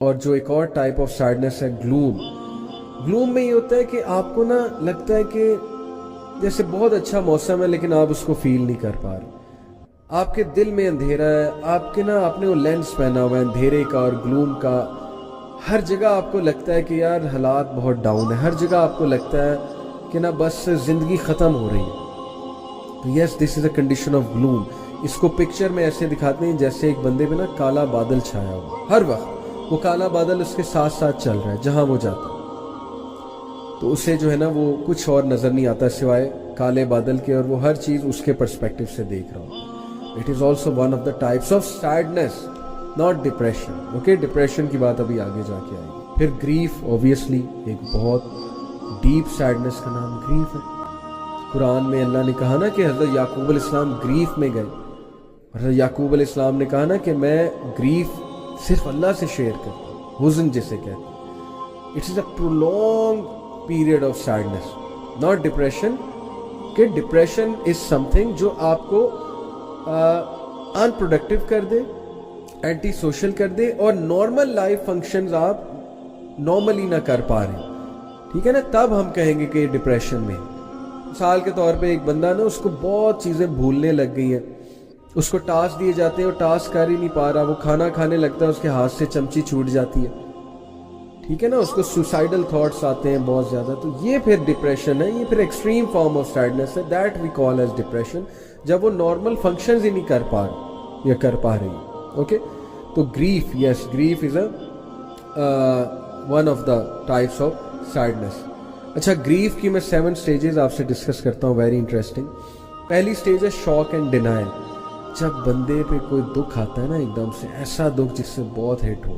اور جو ایک اور ٹائپ آف سیڈنس ہے گلوم. گلوم میں یہ ہوتا ہے کہ آپ کو نا لگتا ہے کہ جیسے بہت اچھا موسم ہے لیکن آپ اس کو فیل نہیں کر پا رہے. آپ کے دل میں اندھیرا ہے, آپ نے وہ لینس پہنا ہوا ہے اندھیرے کا اور گلوم کا. ہر جگہ آپ کو لگتا ہے کہ یار حالات بہت ڈاؤن ہے, ہر جگہ آپ کو لگتا ہے کہ نا بس زندگی ختم ہو رہی ہے. تو یس, دس از اے کنڈیشن آف گلوم. اس کو پکچر میں ایسے دکھاتے ہیں جیسے ایک بندے پہ نا کالا بادل چھایا ہوا, ہر وقت وہ کالا بادل اس کے ساتھ ساتھ چل رہا ہے جہاں وہ جاتا ہے. تو اسے جو ہے نا وہ کچھ اور نظر نہیں آتا سوائے کالے بادل کے, اور وہ ہر چیز اس کے پرسپیکٹو سے دیکھ رہا ہوتا ہے. It is also one of the types of sadness, not depression. Okay, depression کی بات ابھی آگے جا کے آئے گی. پھر گریف, اوبیسلی ایک بہت ڈیپ سیڈنس کا نام گریف ہے. قرآن میں اللہ نے کہا نا کہ حضرت یعقوب علیہ السلام گریف میں گئے. حضرت یعقوب علیہ السلام نے کہا نا کہ میں گریف صرف اللہ سے شیئر کرتا ہوں, حزن جسے کہتے ہیں. It is a prolonged period of sadness, not depression. کہ ڈپریشن از سم تھنگ جو آپ کو ان پروڈکٹیو کر دے, اینٹی سوشل کر دے, اور نارمل لائف فنکشنز آپ نارملی نہ کر پا رہے ہیں. ٹھیک ہے نا, تب ہم کہیں گے کہ ڈپریشن میں. مثال کے طور پہ ایک بندہ نا اس کو بہت چیزیں بھولنے لگ گئی ہیں, اس کو ٹاسک دیے جاتے ہیں اور ٹاسک کر ہی نہیں پا رہا, وہ کھانا کھانے لگتا ہے اس کے ہاتھ سے چمچی چھوٹ جاتی ہے. ٹھیک ہے نا, اس کو سوسائڈل تھاٹس آتے ہیں بہت زیادہ. تو یہ پھر ڈپریشن ہے, یہ پھر ایکسٹریم فارم آف سیڈنس ہے. That we call as depression, جب وہ نارمل فنکشنز ہی نہیں کر پا رہے یا کر پا رہی. اوکے, تو grief, yes, grief is a one of the types of sadness. اچھا, گریف کی میں 7 سٹیجز آپ سے ڈسکس کرتا ہوں, ویری انٹرسٹنگ. پہلی سٹیج ہے شاک اینڈ ڈینائل. جب بندے پہ کوئی دکھ آتا ہے نا ایک دم سے, ایسا دکھ جس سے بہت ہٹ ہو,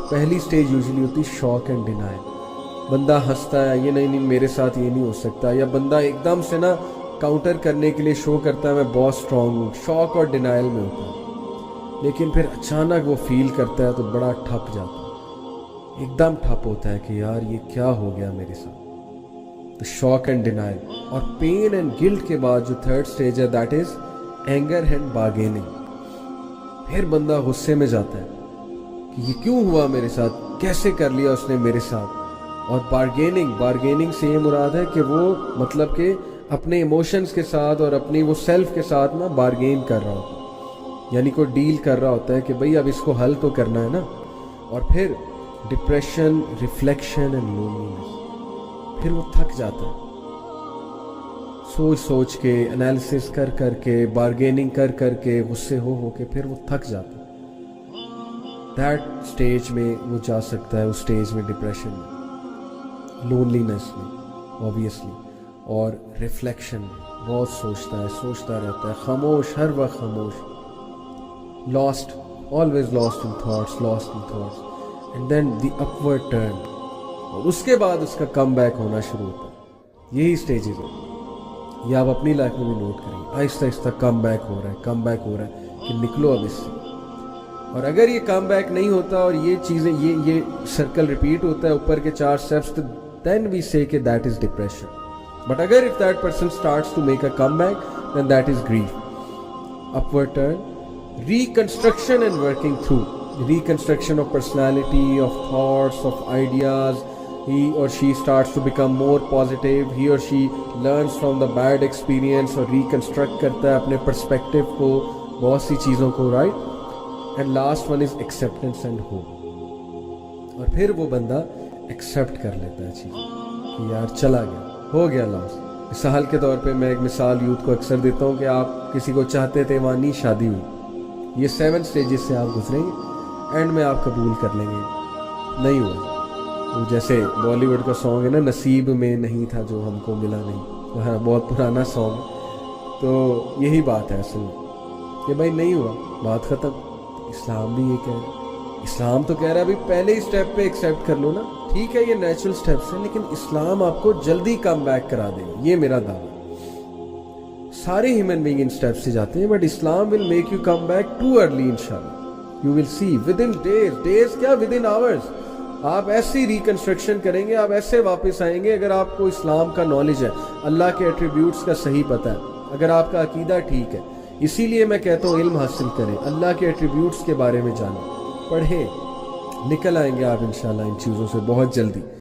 پہلی سٹیج یوزلی ہوتی ہے شاک اینڈ ڈینائل. بندہ ہنستا ہے, یہ نہیں میرے ساتھ یہ نہیں ہو سکتا, یا بندہ ایک دم سے نا کاؤنٹر کرنے کے لیے شو کرتا ہے میں بہت اسٹرانگ ہوں. شاک اور ڈینائل میں ہوتا ہے, لیکن پھر اچانک وہ فیل کرتا ہے تو بڑا ٹھپ جاتا ہے, ایک دم ٹھپ ہوتا ہے کہ یار یہ کیا ہو گیا میرے ساتھ. تو شاک اینڈ ڈینائل. اور پین اینڈ گلٹ کے بعد جو تھرڈ سٹیج ہے that is anger and bargaining. پھر بندہ غصے میں جاتا ہے کہ یہ کیوں ہوا میرے ساتھ, کیسے کر لیا اس نے میرے ساتھ. اور بارگیننگ سے یہ مراد ہے کہ وہ مطلب کہ اپنے ایموشنز کے ساتھ اور اپنی وہ سیلف کے ساتھ نا بارگین کر رہا ہوتا ہے, یعنی کوئی ڈیل کر رہا ہوتا ہے کہ بھئی اب اس کو حل تو کرنا ہے نا. اور پھر ڈپریشن, ریفلیکشن اینڈ لونلینس. پھر وہ تھک جاتا ہے, سوچ کے, انالیسس کر کے, بارگیننگ کر کے, غصے ہو کے پھر وہ تھک جاتا ہے. دیٹ سٹیج میں وہ جا سکتا ہے, اس سٹیج میں ڈپریشن میں, لونلینس میں اوبیسلی, اور ریفلیکشن میں بہت سوچتا رہتا ہے, خاموش, ہر وقت خاموش, lost, always lost in thoughts. And then the upward turn, اور اس کے بعد اس کا کم بیک ہونا شروع ہوتا ہے. یہی سٹیجز ہیں, یہ آپ اپنی لائف میں بھی نوٹ کریں. آہستہ آہستہ کم بیک ہو رہا ہے کہ نکلو اب اس سے. اور اگر یہ کم بیک نہیں ہوتا اور یہ چیزیں یہ سرکل ریپیٹ ہوتا ہے اوپر کے 4 سٹیپس, تو دین وی سے کہ دیٹ از ڈپریشن. بٹ اگر if that person starts to make a come back then that is grief. Upward turn, reconstruction and working through. Reconstruction of personality, of thoughts, of ideas. He or she starts to become more positive. He or she learns from the bad experience اور reconstruct کرتا ہے اپنے perspective کو, بہت سی چیزوں کو, right? And last one is acceptance and hope. اور پھر وہ بندہ accept کر لیتا ہے چیز کہ یار چلا گیا, ہو گیا لاس. مثال کے طور پہ میں ایک مثال یوتھ کو اکثر دیتا ہوں کہ آپ کسی کو چاہتے تھے, وہاں نہیں شادی ہوئی. یہ 7 سٹیجز سے آپ گزریں گے, اینڈ میں آپ قبول کر لیں گے نہیں ہوا. وہ جیسے بالی ووڈ کا سانگ ہے نا, نصیب میں نہیں تھا جو ہم کو ملا نہیں, وہ بہت پرانا سانگ. تو یہی بات ہے اصل میں کہ بھائی نہیں ہوا, بات ختم. اسلام بھی یہ کہہ رہا ہے, اسلام تو کہہ رہا ہے بھائی پہلے ہی اسٹیپ پہ ایکسیپٹ کر لو نا. ٹھیک ہے یہ نیچرل اسٹیپس ہیں, لیکن اسلام آپ کو جلدی کم بیک کرا دے گا, یہ میرا دعویٰ. سارے ہیومن بینگ ان اسٹیپ سے جاتے ہیں, but Islam will make you come back to early انشاءاللہ. You will see within days کیا within hours آپ ایسی ریکنسٹرکشن کریں گے, آپ ایسے واپس آئیں گے. اگر آپ کو اسلام کا نالج ہے, اللہ کے ایٹریبیوٹس کا صحیح پتہ ہے, اگر آپ کا عقیدہ ٹھیک ہے, اسی لیے میں کہتا ہوں علم حاصل کریں, اللہ کے ایٹریبیوٹس کے بارے میں جانیں, پڑھیں, نکل آئیں گے آپ انشاءاللہ ان چیزوں سے بہت جلدی.